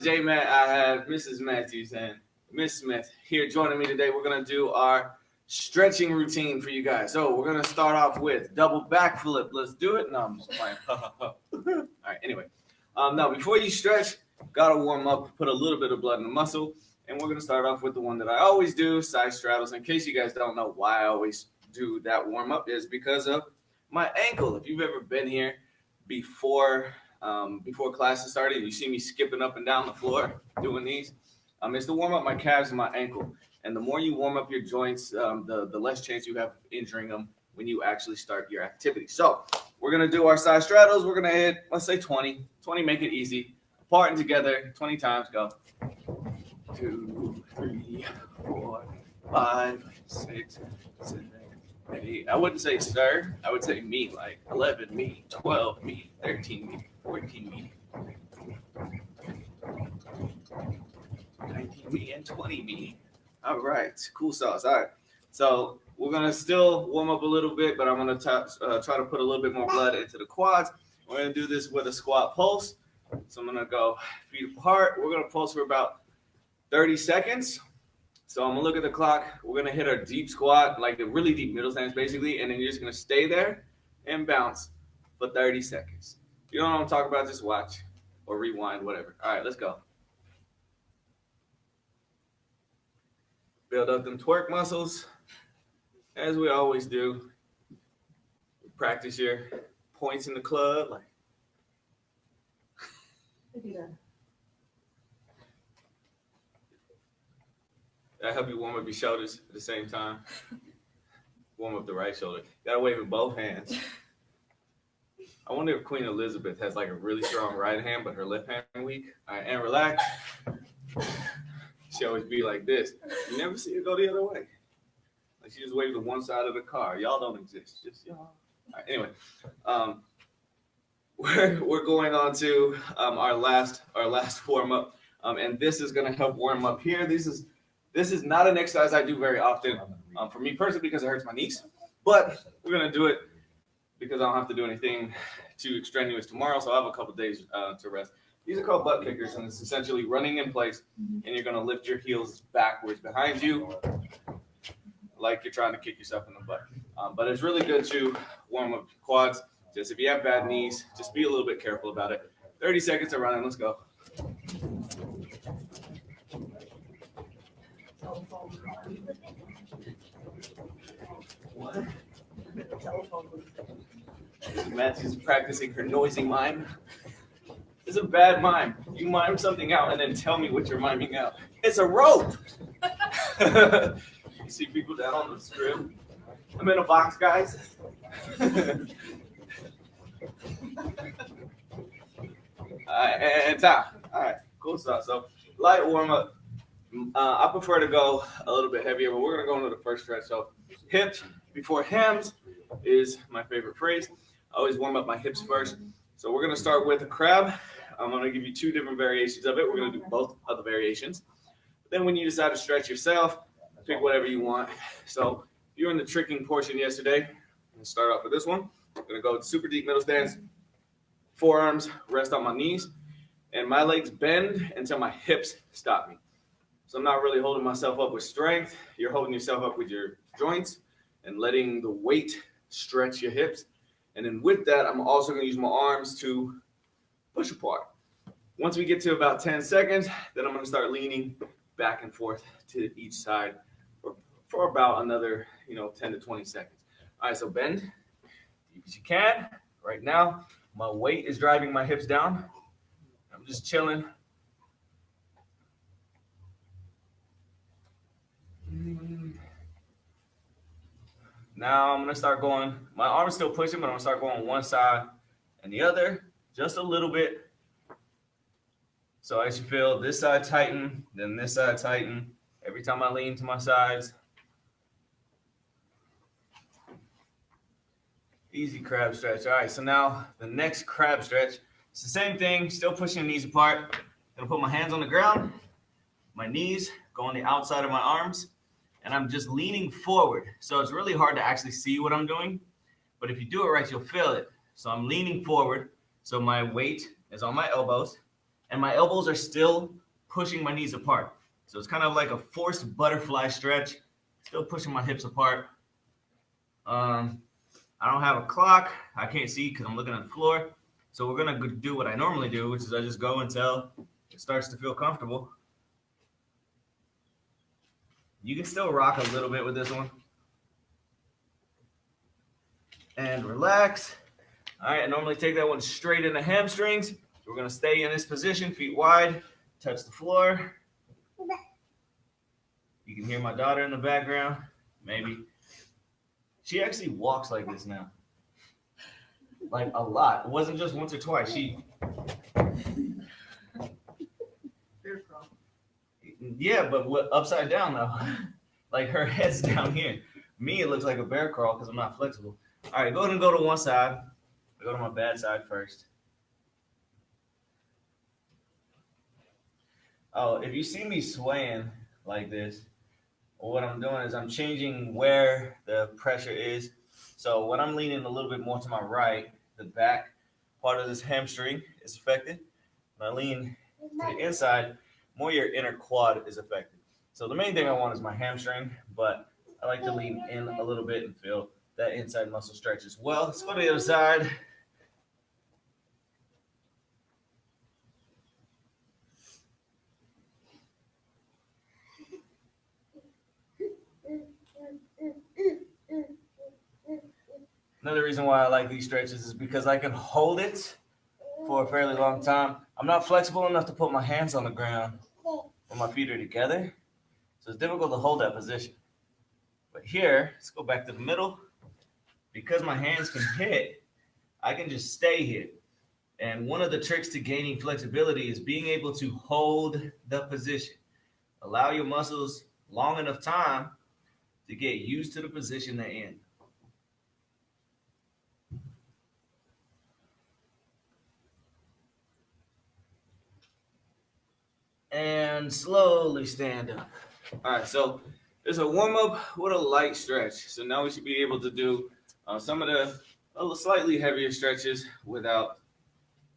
J Matt. I have Mrs. Matthews and Miss Smith here joining me today. We're gonna do our stretching routine for you guys. So we're gonna start off with double backflip. Let's do it. No, I'm just playing. All right. Anyway, now before you stretch, gotta warm up. Put a little bit of blood in the muscle, and we're gonna start off with the one that I always do, side straddles. In case you guys don't know why I always do that warm up, is because of my ankle. If you've ever been here before before classes started, you see me skipping up and down the floor doing these. It's to warm up my calves and my ankle. And the more you warm up your joints, the less chance you have of injuring them when you actually start your activity. So we're going to do our side straddles. We're going to hit, let's say 20. 20, make it easy. Apart and together, 20 times. Go. 2, 3, 4, 5, 6, 7, 8. I wouldn't say sir. I would say me, like 11 me, 12 me, 13 me, 14 me, 19 me, and 20 me. All right, cool sauce. All right, so we're gonna still warm up a little bit, but I'm gonna try to put a little bit more blood into the quads. We're gonna do this with a squat pulse. So I'm gonna go feet apart. We're gonna pulse for about 30 seconds. So I'm gonna look at the clock. We're gonna hit our deep squat, like the really deep middle stance, basically, and then you're just gonna stay there and bounce for 30 seconds. If you don't know what I'm talking about, just watch or rewind, whatever. All right, let's go. Build up them twerk muscles, as we always do. Practice your points in the club, like. I help you warm up your shoulders at the same time. Warm up the right shoulder. Gotta wave with both hands. I wonder if Queen Elizabeth has like a really strong right hand, but her left hand weak. All right, and relax. She always be like this. You never see her go the other way. Like she just waves to one side of the car. Y'all don't exist, just y'all. All right, anyway, we're going on to our last warm up, and this is gonna help warm up here. This is not an exercise I do very often for me personally because it hurts my knees, but we're going to do it because I don't have to do anything too extraneous tomorrow, so I have a couple days to rest. These are called butt kickers, and it's essentially running in place, and you're going to lift your heels backwards behind you like you're trying to kick yourself in the butt. But it's really good to warm up quads. Just if you have bad knees, just be a little bit careful about it. 30 seconds of running. Let's go. What? Matthew's practicing her noisy mime. It's a bad mime. You mime something out and then tell me what you're miming out. It's a rope. You see people down on the strip. I'm in a box, guys. All right, and time. All right, cool stuff. So light warm up. I prefer to go a little bit heavier, but we're going to go into the first stretch. So hips before hams is my favorite phrase. I always warm up my hips first. So we're going to start with a crab. I'm going to give you 2 different variations of it. We're going to do both of the variations. Then when you decide to stretch yourself, pick whatever you want. So if you're in the tricking portion yesterday, I'm going to start off with this one. I'm going to go super deep middle stance. Forearms rest on my knees. And my legs bend until my hips stop me. So I'm not really holding myself up with strength. You're holding yourself up with your joints and letting the weight stretch your hips. And then with that, I'm also going to use my arms to push apart. Once we get to about 10 seconds, then I'm going to start leaning back and forth to each side for about another, 10 to 20 seconds. All right, so bend deep as you can. Right now, my weight is driving my hips down. I'm just chilling. Now I'm going to start going, my arm's still pushing, but I'm going to start going one side and the other, just a little bit. So as you feel this side tighten, then this side tighten. Every time I lean to my sides. Easy crab stretch. All right, so now the next crab stretch, it's the same thing, still pushing the knees apart. Gonna put my hands on the ground, my knees go on the outside of my arms, and I'm just leaning forward. So it's really hard to actually see what I'm doing, but if you do it right, you'll feel it. So I'm leaning forward, so my weight is on my elbows, and my elbows are still pushing my knees apart. So it's kind of like a forced butterfly stretch, still pushing my hips apart. I don't have a clock. I can't see because I'm looking at the floor. So we're going to do what I normally do, which is I just go until it starts to feel comfortable. You can still rock a little bit with this one. And relax. All right, I normally take that one straight into hamstrings. We're going to stay in this position, feet wide, touch the floor. You can hear my daughter in the background, maybe. She actually walks like this now. Like a lot. It wasn't just once or twice. Yeah, but upside down though. Like her head's down here. Me, it looks like a bear crawl because I'm not flexible. All right, go ahead and go to one side. I go to my bad side first. Oh, if you see me swaying like this, what I'm doing is I'm changing where the pressure is. So when I'm leaning a little bit more to my right, the back part of this hamstring is affected. When I lean to the inside, more your inner quad is affected. So the main thing I want is my hamstring, but I like to lean in a little bit and feel that inside muscle stretch as well. Let's go to the other side. Another reason why I like these stretches is because I can hold it for a fairly long time. I'm not flexible enough to put my hands on the ground when my feet are together, so it's difficult to hold that position. But here, let's go back to the middle. Because my hands can hit, I can just stay hit. And one of the tricks to gaining flexibility is being able to hold the position. Allow your muscles long enough time to get used to the position they're in. And slowly stand up. All right, so there's a warm-up with a light stretch. So now we should be able to do some of the slightly heavier stretches without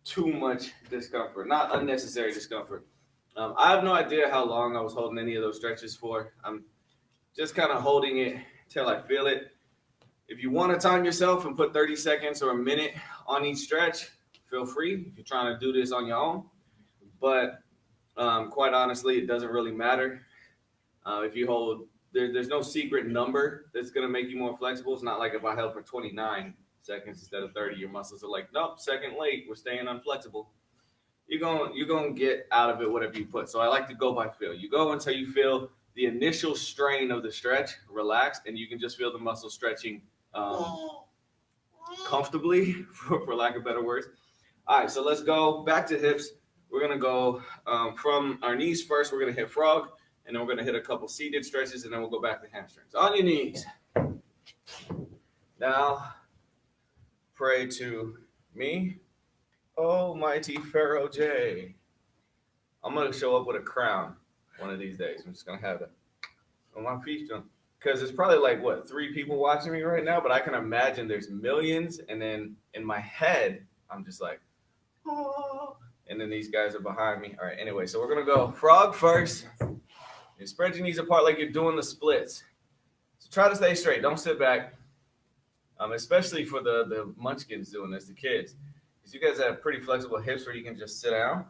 too much discomfort, not unnecessary discomfort. I have no idea how long I was holding any of those stretches for. I'm just kind of holding it till I feel it. If you want to time yourself and put 30 seconds or a minute on each stretch, feel free if you're trying to do this on your own. But quite honestly, it doesn't really matter. If you hold, there's no secret number that's going to make you more flexible. It's not like if I held for 29 seconds instead of 30, your muscles are like, nope, second late, we're staying unflexible. You're going to get out of it whatever you put. So I like to go by feel. You go until you feel the initial strain of the stretch relaxed, and you can just feel the muscle stretching comfortably, for lack of better words. All right, so let's go back to hips. We're going to go from our knees first. We're going to hit frog, and then we're going to hit a couple seated stretches, and then we'll go back to hamstrings. On your knees. Now, pray to me, Almighty Pharaoh J. I'm going to show up with a crown one of these days. I'm just going to have that on my feet. Because it's probably like, 3 people watching me right now, but I can imagine there's millions, and then in my head, I'm just like, oh. And then these guys are behind me. All right, anyway, so we're going to go frog first. You spread your knees apart like you're doing the splits. So try to stay straight. Don't sit back, especially for the munchkins doing this, the kids. Because you guys have pretty flexible hips where you can just sit down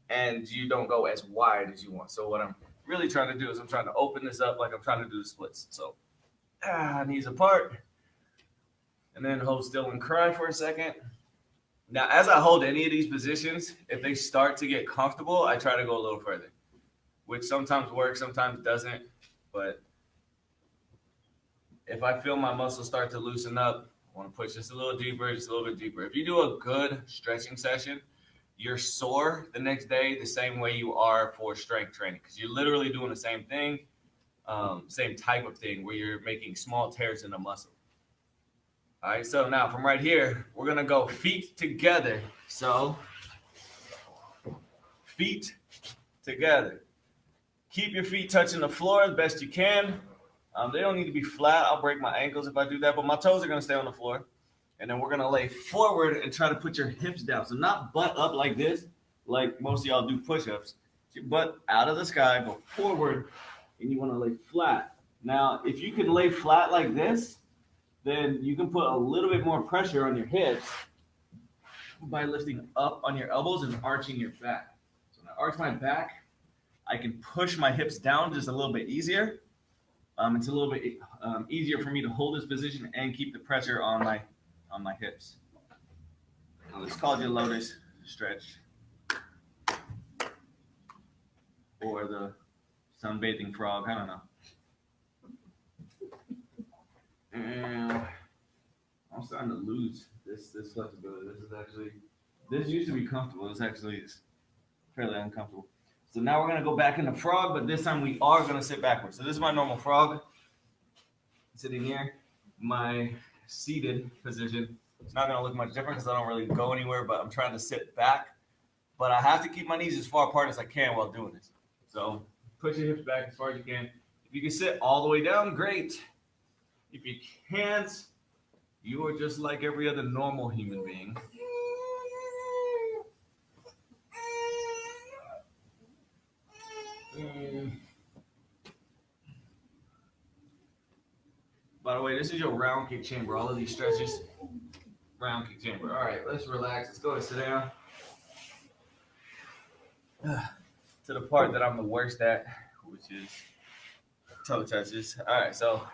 and you don't go as wide as you want. So what I'm really trying to do is I'm trying to open this up like I'm trying to do the splits. So knees apart. And then hold still and cry for a second. Now, as I hold any of these positions, if they start to get comfortable, I try to go a little further, which sometimes works, sometimes doesn't. But if I feel my muscles start to loosen up, I want to push just a little deeper, just a little bit deeper. If you do a good stretching session, you're sore the next day the same way you are for strength training, because you're literally doing the same thing, same type of thing where you're making small tears in the muscle. All right, so now from right here, we're going to go feet together. So feet together. Keep your feet touching the floor the best you can. They don't need to be flat. I'll break my ankles if I do that, but my toes are going to stay on the floor. And then we're going to lay forward and try to put your hips down. So not butt up like this, like most of y'all do push-ups. Get your butt out of the sky, go forward, and you want to lay flat. Now, if you can lay flat like this, then you can put a little bit more pressure on your hips by lifting up on your elbows and arching your back. So when I arch my back, I can push my hips down just a little bit easier. It's a little bit easier for me to hold this position and keep the pressure on my hips. Now this is called your lotus stretch, or the sunbathing frog. I don't know. And I'm starting to lose this flexibility. This used to be comfortable. This actually is fairly uncomfortable. So now we're gonna go back into frog, but this time we are gonna sit backwards. So this is my normal frog, sitting here. My seated position, it's not gonna look much different because I don't really go anywhere, but I'm trying to sit back. But I have to keep my knees as far apart as I can while doing this. So push your hips back as far as you can. If you can sit all the way down, great. If you can't, you are just like every other normal human being. By the way, this is your round kick chamber. All of these stretches, round kick chamber. All right, let's relax. Let's go and sit down. To the part that I'm the worst at, which is toe touches. All right, so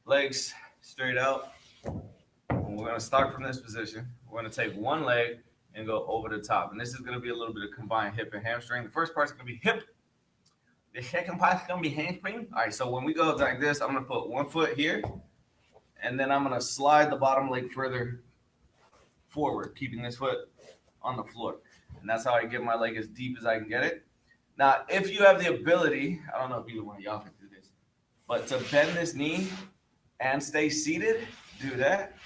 legs straight out. And we're gonna start from this position. We're gonna take one leg and go over the top. And this is gonna be a little bit of combined hip and hamstring. The first part's gonna be hip. The second part's gonna be hamstring. All right, so when we go like this, I'm gonna put one foot here, and then I'm gonna slide the bottom leg further forward, keeping this foot on the floor. And that's how I get my leg as deep as I can get it. Now, if you have the ability, I don't know if either one of y'all can do this, but to bend this knee and stay seated, do that.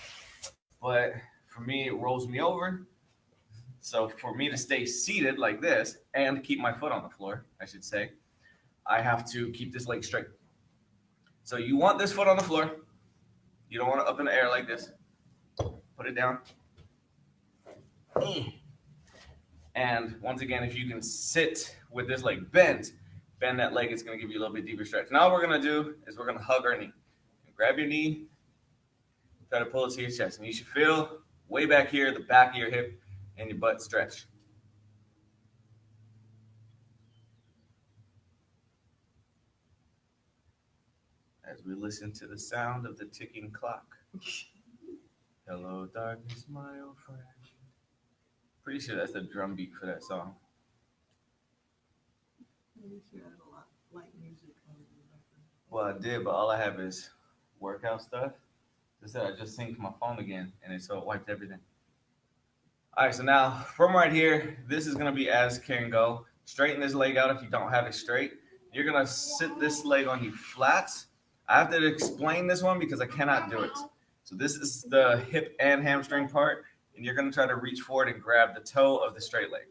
But for me, it rolls me over. So for me to stay seated like this and keep my foot on the floor, I should say, I have to keep this leg straight. So you want this foot on the floor. You don't want it up in the air like this. Put it down. And once again, if you can sit with this leg bent, bend that leg, it's going to give you a little bit deeper stretch. Now what we're going to do is we're going to hug our knee. Grab your knee, try to pull it to your chest. And you should feel way back here, the back of your hip and your butt stretch. As we listen to the sound of the ticking clock. Hello, darkness, my old friend. Pretty sure that's the drum beat for that song. Well, I did, but all I have is workout stuff. I said I just synced my phone again, and so it wiped everything. All right, so now from right here, this is gonna be as can go. Straighten this leg out if you don't have it straight. You're gonna sit this leg on you flat. I have to explain this one because I cannot do it. So this is the hip and hamstring part, and you're gonna try to reach forward and grab the toe of the straight leg.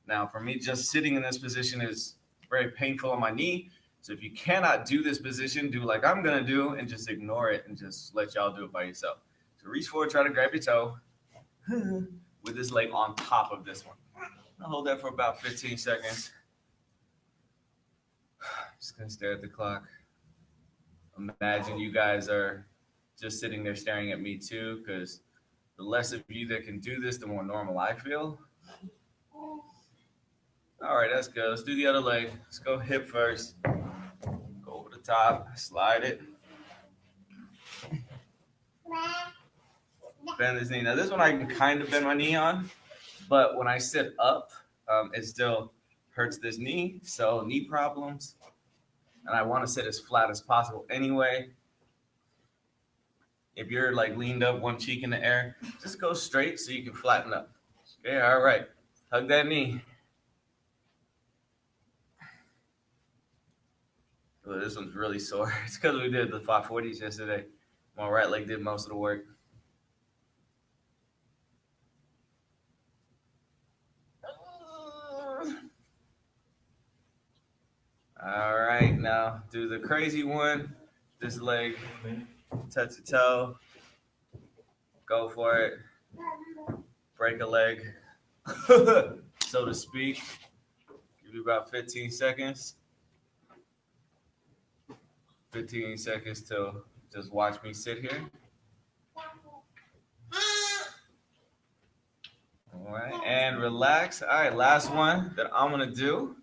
Now, for me, just sitting in this position is very painful on my knee. So if you cannot do this position, do like I'm gonna do and just ignore it and just let y'all do it by yourself. So reach forward, try to grab your toe with this leg on top of this one. I'll hold that for about 15 seconds. Just gonna stare at the clock. Imagine you guys are just sitting there staring at me too, because the less of you that can do this, the more normal I feel. All right, that's good. Let's do the other leg. Let's go hip first. Go over the top, slide it. Bend this knee. Now this one I can kind of bend my knee on, but when I sit up, it still hurts this knee. So knee problems. And I want to sit as flat as possible anyway. If you're like leaned up, one cheek in the air, just go straight so you can flatten up. Okay, all right. Hug that knee. Oh, this one's really sore. It's because we did the 540s yesterday. My right leg did most of the work. All right, now do the crazy one. This leg, touch the toe, go for it, break a leg. so to speak. Give you about 15 seconds. 15 seconds to just watch me sit here. All right, and relax. All right, last one that I'm gonna do,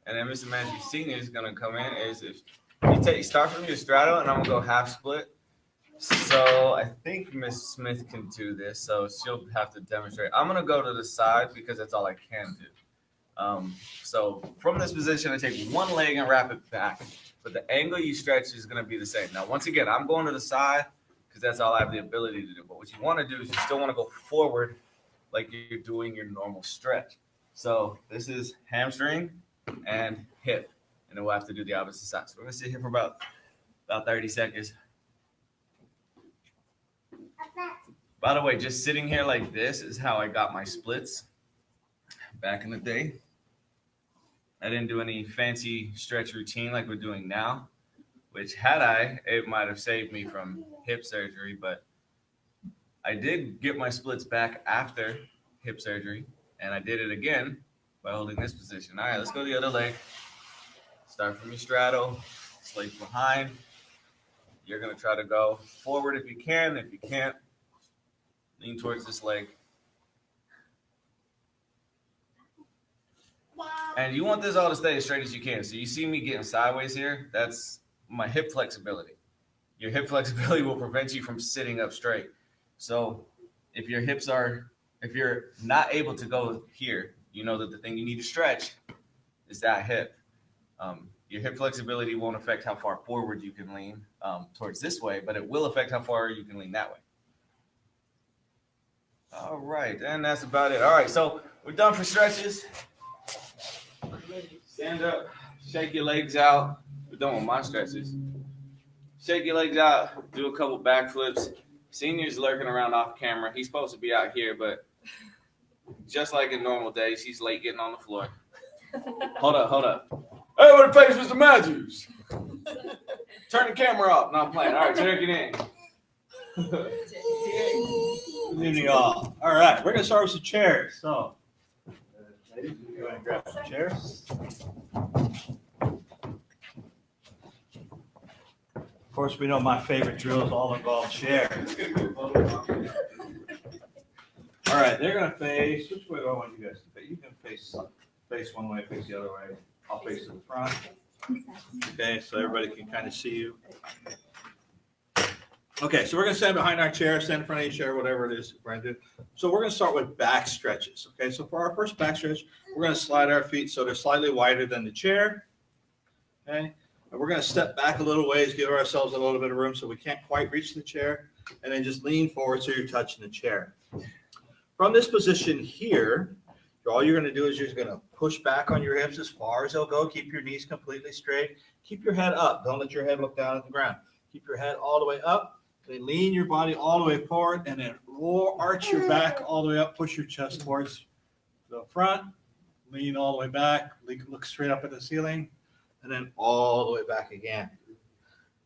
and then Mr. Matthew Sr. is gonna come in. Is if you start from your straddle, and I'm gonna go half split. So I think Miss Smith can do this, so she'll have to demonstrate. I'm gonna go to the side because that's all I can do. So from this position, I take one leg and wrap it back, but the angle you stretch is gonna be the same. Now, once again, I'm going to the side because that's all I have the ability to do. But what you want to do is you still want to go forward like you're doing your normal stretch. So this is hamstring and hip, and then we'll have to do the opposite side. So we're gonna sit here for about 30 seconds. By the way, just sitting here like this is how I got my splits back in the day. I didn't do any fancy stretch routine like we're doing now, which had I, it might have saved me from hip surgery, but I did get my splits back after hip surgery, and I did it again by holding this position. All right, let's go the other leg. Start from your straddle, slate behind. You're gonna try to go forward if you can. If you can't, lean towards this leg. And you want this all to stay as straight as you can. So you see me getting sideways here, that's my hip flexibility. Your hip flexibility will prevent you from sitting up straight. So if you're not able to go here, you know that the thing you need to stretch is that hip. Your hip flexibility won't affect how far forward you can lean towards this way, but it will affect how far you can lean that way. All right, and that's about it. All right, so we're done for stretches. Stand up, shake your legs out. We're done with my stretches. Shake your legs out, do a couple backflips. Senior's lurking around off camera. He's supposed to be out here, but just like in normal days, he's late getting on the floor. Hold up. Hey, what the face, Mr. Matthews? Turn the camera off. No, I'm playing. All right, check it in. Good evening, all. All right, we're going to start with some chairs. So, ladies, go ahead and grab some chairs. Of course, we know my favorite drills all involve chairs. All right, they're going to face. Which way do I want you guys to face? You can face one way, face the other way. I'll face to the front. Okay, so everybody can kind of see you. Okay, so we're going to stand behind our chair, stand in front of each chair, whatever it is we're going to do. So we're going to start with back stretches. Okay, so for our first back stretch, we're going to slide our feet so they're slightly wider than the chair. Okay, and we're going to step back a little ways, give ourselves a little bit of room so we can't quite reach the chair, and then just lean forward so you're touching the chair. From this position here, all you're going to do is you're going to push back on your hips as far as they'll go. Keep your knees completely straight. Keep your head up. Don't let your head look down at the ground. Keep your head all the way up. Then lean your body all the way forward, and then arch your back all the way up. Push your chest towards the front. Lean all the way back. Look straight up at the ceiling, and then all the way back again.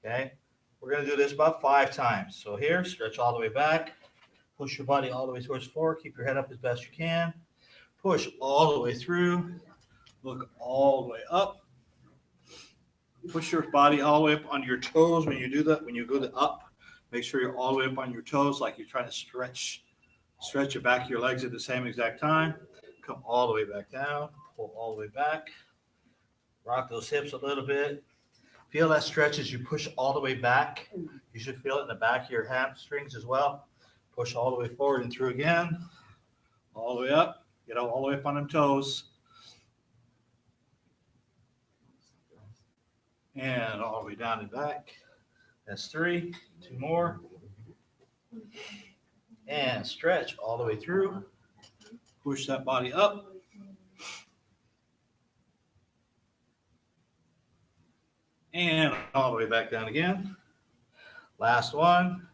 Okay? We're going to do this about 5 times. So here, stretch all the way back. Push your body all the way towards the floor. Keep your head up as best you can. Push all the way through. Look all the way up. Push your body all the way up on your toes when you do that. When you go up, make sure you're all the way up on your toes like you're trying to stretch the back of your legs at the same exact time. Come all the way back down. Pull all the way back. Rock those hips a little bit. Feel that stretch as you push all the way back. You should feel it in the back of your hamstrings as well. Push all the way forward and through again. All the way up. Get all the way up on them toes. And all the way down and back. That's 3. 2 more. And stretch all the way through. Push that body up. And all the way back down again. Last one.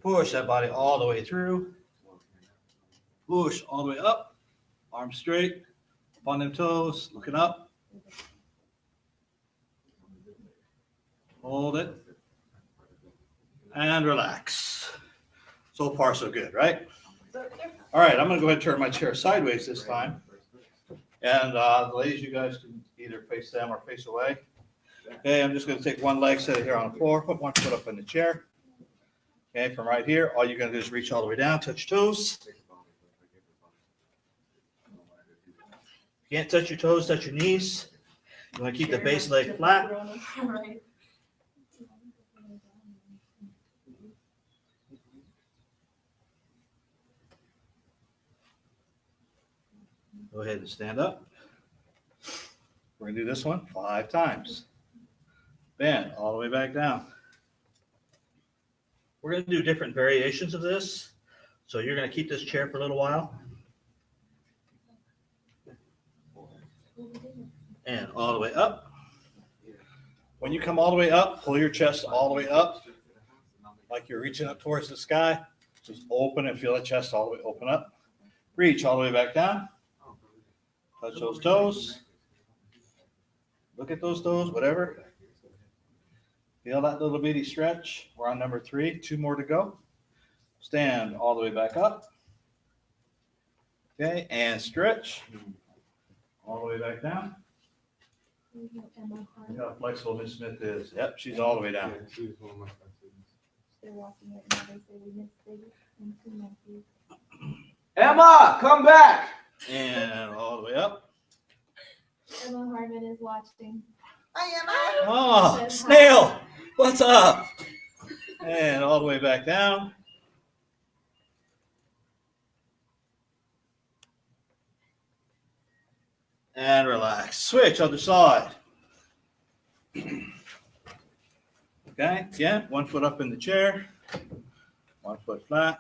Push that body all the way through. Push all the way up. Arms straight. Up on them toes. Looking up. Hold it. And relax. So far, so good, right? All right, I'm going to go ahead and turn my chair sideways this time. And ladies, you guys can either face them or face away. Okay, I'm just going to take one leg, set it here on the floor, put one foot up in the chair. Okay, from right here, all you're going to do is reach all the way down, touch your toes. You can't touch your toes, touch your knees. You want to keep the base leg flat. Go ahead and stand up. We're going to do this one 5 times. Bend all the way back down. We're going to do different variations of this. So you're going to keep this chair for a little while. And all the way up. When you come all the way up, pull your chest all the way up, like you're reaching up towards the sky. Just open and feel the chest all the way open up. Reach all the way back down. Touch those toes. Look at those toes, whatever. Feel that little bitty stretch. We're on number 3, 2 more to go. Stand all the way back up. Okay, and stretch. All the way back down. Look how flexible Miss Smith is. Yep, she's all the way down. They're watching it now. They say we missed Vegas and 2 monkeys. Emma, come back. And all the way up. Emma Harmon is watching. Hi, Emma. Oh, Snail, what's up? And all the way back down. And relax. Switch other side. Okay, again, 1 foot up in the chair, 1 foot flat.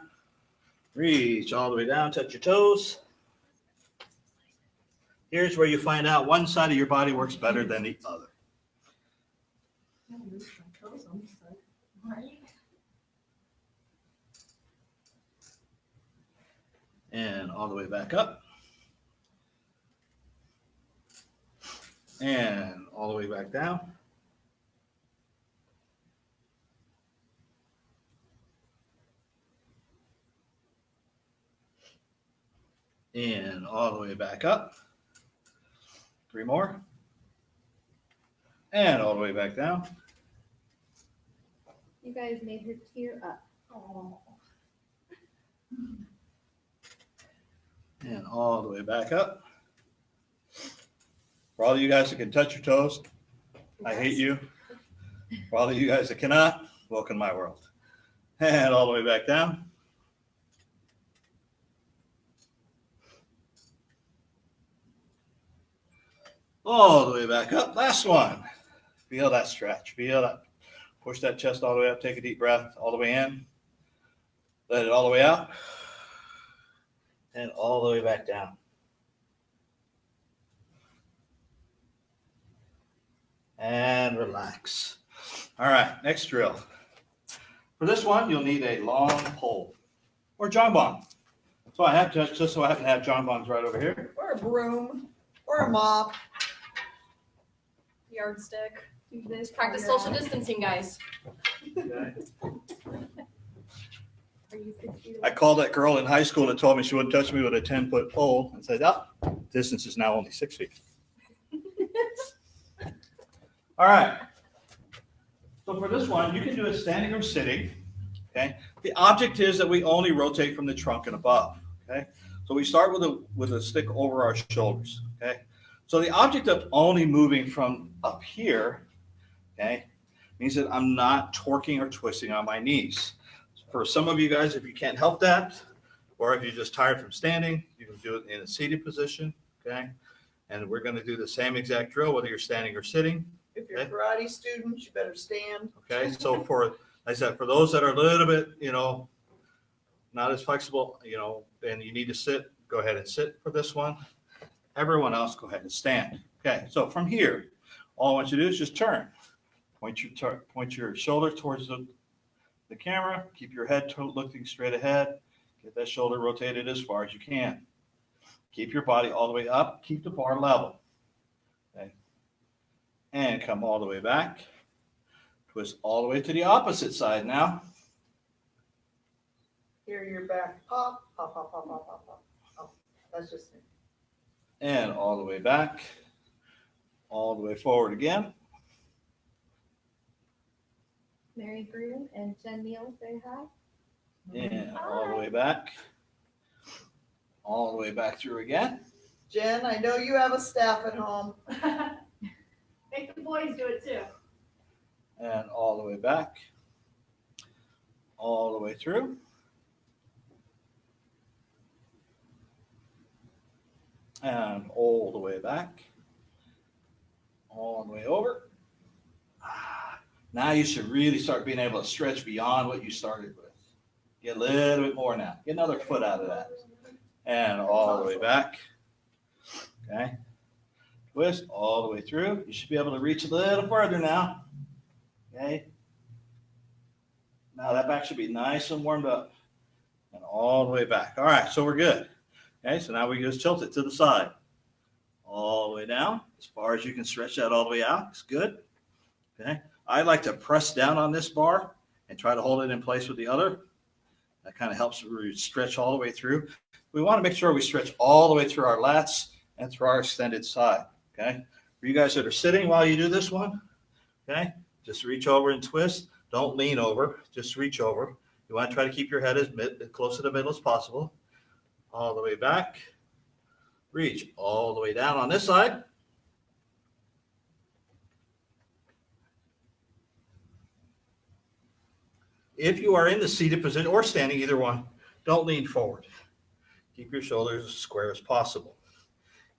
Reach all the way down, touch your toes. Here's where you find out one side of your body works better than the other. And all the way back up. And all the way back down. And all the way back up. 3 more. And all the way back down. You guys made her tear up. Oh. And all the way back up. For all of you guys that can touch your toes, I hate you. For all of you guys that cannot, welcome to my world. And all the way back down. All the way back up. Last one. Feel that stretch. Feel that. Push that chest all the way up. Take a deep breath all the way in. Let it all the way out. And all the way back down. And relax. All right, next drill. For this one, you'll need a long pole or John Bon. So I have just so I happen to have John Bons right over here. Or a broom. Or a mop. Yardstick. Do this Practice for your social distancing, guys. Okay. Are you 6 feet I away? called that girl in high school that told me she wouldn't touch me with a 10-foot pole and said, oh, distance is now only 6 feet. All right. So for this one, you can do it standing or sitting. Okay. The object is that we only rotate from the trunk and above. Okay. So we start with a stick over our shoulders. Okay. So the object of only moving from up here, okay, means that I'm not torquing or twisting on my knees. For some of you guys, if you can't help that, or if you're just tired from standing, you can do it in a seated position. Okay. And we're going to do the same exact drill, whether you're standing or sitting. If you're a karate student, you better stand. Okay, so for, like I said, for those that are a little bit, not as flexible, and you need to sit, go ahead and sit for this one. Everyone else, go ahead and stand. Okay, so from here, all I want you to do is just turn. Point your shoulder towards the camera. Keep your head looking straight ahead. Get that shoulder rotated as far as you can. Keep your body all the way up. Keep the bar level. Okay. And come all the way back. Twist all the way to the opposite side now. Hear your back pop, pop, pop, pop, pop, pop, pop. Oh, that's just me. And all the way back. All the way forward again. Mary Groom and Jen Neal say hi. And all the way back. All the way back through again. Jen, I know you have a staff at home. Make the boys do it too. And all the way back. All the way through. And all the way back. All the way over. Now you should really start being able to stretch beyond what you started with. Get a little bit more now. Get another foot out of that. And all the way back. Okay. Twist all the way through. You should be able to reach a little further now. Okay. Now that back should be nice and warmed up. And all the way back. All right, so we're good. Okay, so now we just tilt it to the side. All the way down. As far as you can stretch that all the way out. It's good. Okay. I like to press down on this bar and try to hold it in place with the other. That kind of helps stretch all the way through. We want to make sure we stretch all the way through our lats and through our extended side. Okay. For you guys that are sitting while you do this one, okay, just reach over and twist. Don't lean over. Just reach over. You want to try to keep your head as close to the middle as possible. All the way back. Reach all the way down on this side. If you are in the seated position or standing, either one, don't lean forward. Keep your shoulders as square as possible.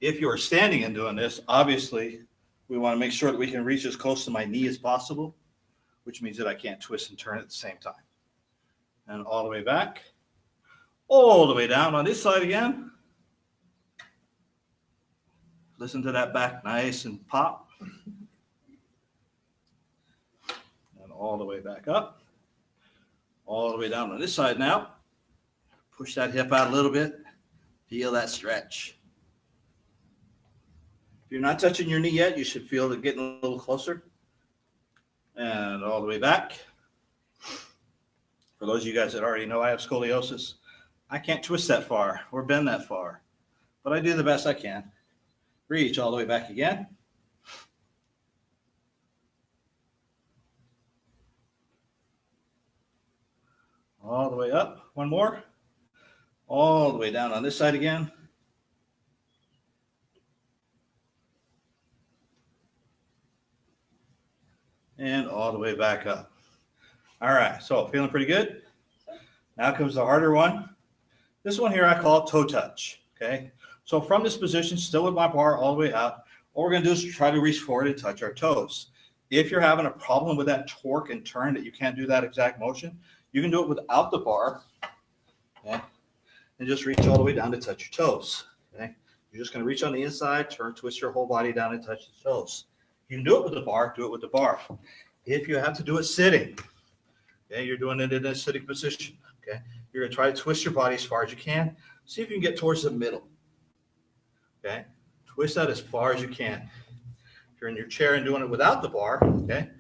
If you are standing and doing this, obviously, we want to make sure that we can reach as close to my knee as possible, which means that I can't twist and turn at the same time. And all the way back, all the way down on this side again. Listen to that back nice and pop. And all the way back up. All the way down on this side now. Push that hip out a little bit. Feel that stretch. If you're not touching your knee yet, you should feel it getting a little closer. And all the way back. For those of you guys that already know I have scoliosis, I can't twist that far or bend that far, but I do the best I can. Reach all the way back again. All the way up. One more. All the way down on this side again. And all the way back up. All right, so feeling pretty good? Now comes the harder one. This one here I call toe touch, okay? So from this position, still with my bar all the way out, what we're gonna do is try to reach forward and touch our toes. If you're having a problem with that torque and turn that you can't do that exact motion, you can do it without the bar, okay? And just reach all the way down to touch your toes, okay? You're just gonna reach on the inside, turn, twist your whole body down and touch the toes. You can do it with the bar, do it with the bar. If you have to do it sitting, okay, you're doing it in a sitting position, okay? You're gonna try to twist your body as far as you can. See if you can get towards the middle, okay? Twist that as far as you can. If you're in your chair and doing it without the bar, okay?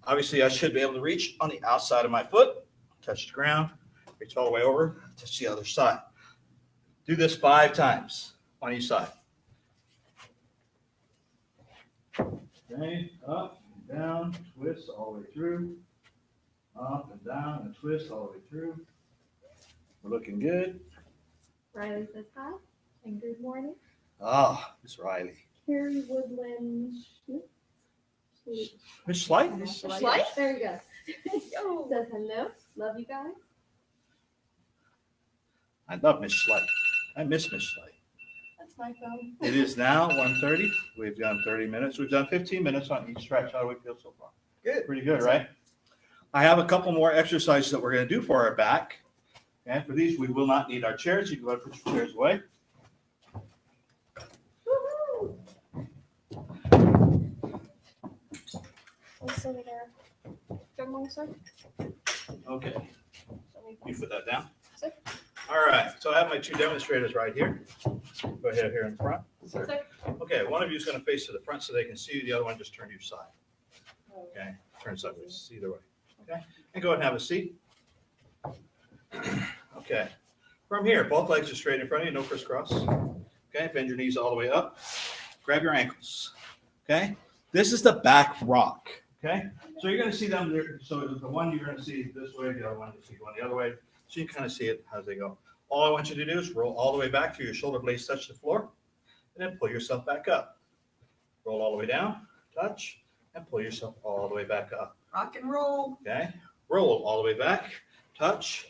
Obviously, I should be able to reach on the outside of my foot, touch the ground, reach all the way over, touch the other side. Do this 5 times on each side. Okay, up and down, twist all the way through. Up and down and twist all the way through. We're looking good. Riley says hi and good morning. Ah, Miss Riley. Carrie Woodland Miss Slight? Schleich? There you go. Says hello. Love you guys. I love Miss Slight. I miss Miss Slight. That's my phone. It is now 1:30. We've done 30 minutes. We've done 15 minutes on each stretch. How do we feel so far? Good. Pretty good, right? I have a couple more exercises that we're going to do for our back. And for these, we will not need our chairs. You can go ahead and put your chairs away. Woohoo! Good morning, sir. Okay. You put that down. Sir. All right. So I have my 2 demonstrators right here. Go ahead here in front. Sir. Okay. One of you is going to face to the front so they can see you. The other one just turn to your side. Okay. Turn sideways. Either way. Okay. And go ahead and have a seat. Okay. From here, both legs are straight in front of you. No crisscross. Okay. Okay, bend your knees all the way up. Grab your ankles. Okay, this is the back rock. Okay, so you're going to see them there. So the one you're going to see this way, the other one you see going the other way. So you kind of see it as they go. All I want you to do is roll all the way back to your shoulder blades touch the floor, and then pull yourself back up. Roll all the way down, touch, and pull yourself all the way back up. Rock and roll. Okay, roll all the way back, touch,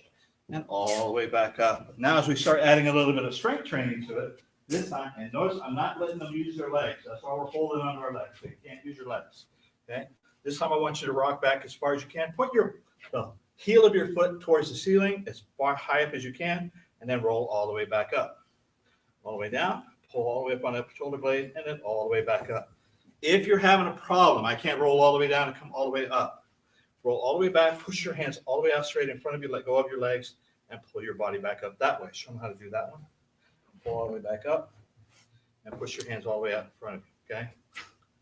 and all the way back up. Now, as we start adding a little bit of strength training to it, this time, and notice I'm not letting them use their legs. That's why we're holding on our legs. So you can't use your legs. Okay, this time I want you to rock back as far as you can. Put the heel of your foot towards the ceiling as far high up as you can, and then roll all the way back up. All the way down, pull all the way up on the shoulder blade, and then all the way back up. If you're having a problem, I can't roll all the way down and come all the way up. Roll all the way back, push your hands all the way out straight in front of you, let go of your legs, and pull your body back up that way. Show them how to do that one. Pull all the way back up, and push your hands all the way out in front of you, okay?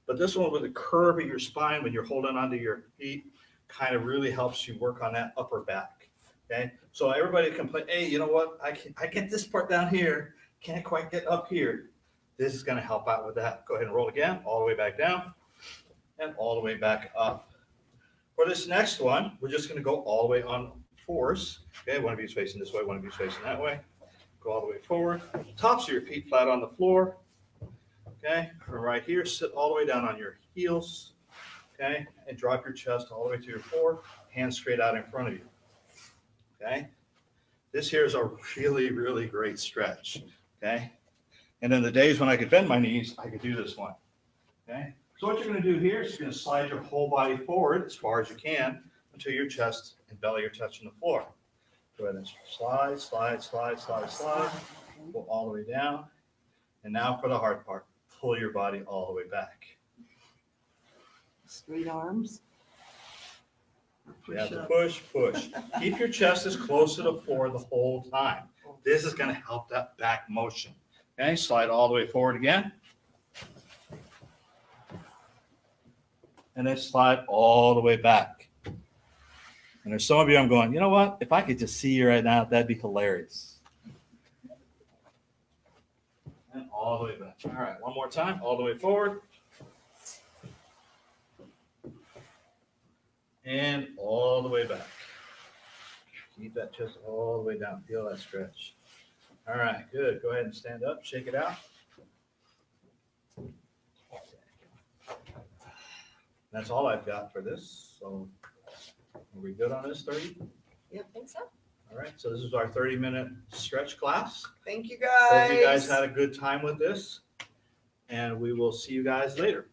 But this one with the curve of your spine when you're holding onto your feet kind of really helps you work on that upper back, okay? So everybody complain, hey, you know what? I get this part down here, can't quite get up here. This is going to help out with that. Go ahead and roll again, all the way back down, and all the way back up. For this next one, we're just going to go all the way on fours. Okay, one of you is facing this way, one of you is facing that way. Go all the way forward. Tops of your feet flat on the floor. Okay, from right here, sit all the way down on your heels. Okay, and drop your chest all the way to your floor, hands straight out in front of you. Okay, this here is a really, really great stretch. Okay, and then the days when I could bend my knees, I could do this one. Okay, so what you're going to do here is you're going to slide your whole body forward as far as you can until your chest and belly are touching the floor. Go ahead and slide, slide, slide, slide, slide. Go all the way down. And now for the hard part, pull your body all the way back. Straight arms. You have to push, push. Keep your chest as close to the floor the whole time. This is going to help that back motion. Okay, slide all the way forward again. And then slide all the way back. And there's some of you I'm going, you know what? If I could just see you right now, that'd be hilarious. And all the way back. All right, one more time, all the way forward. And all the way back. Keep that chest all the way down. Feel that stretch. All right, good. Go ahead and stand up, shake it out. That's all I've got for this. So are we good on this 30? Yep, think so. All right, so this is our 30-minute stretch class. Thank you guys. Hope you guys had a good time with this, and we will see you guys later.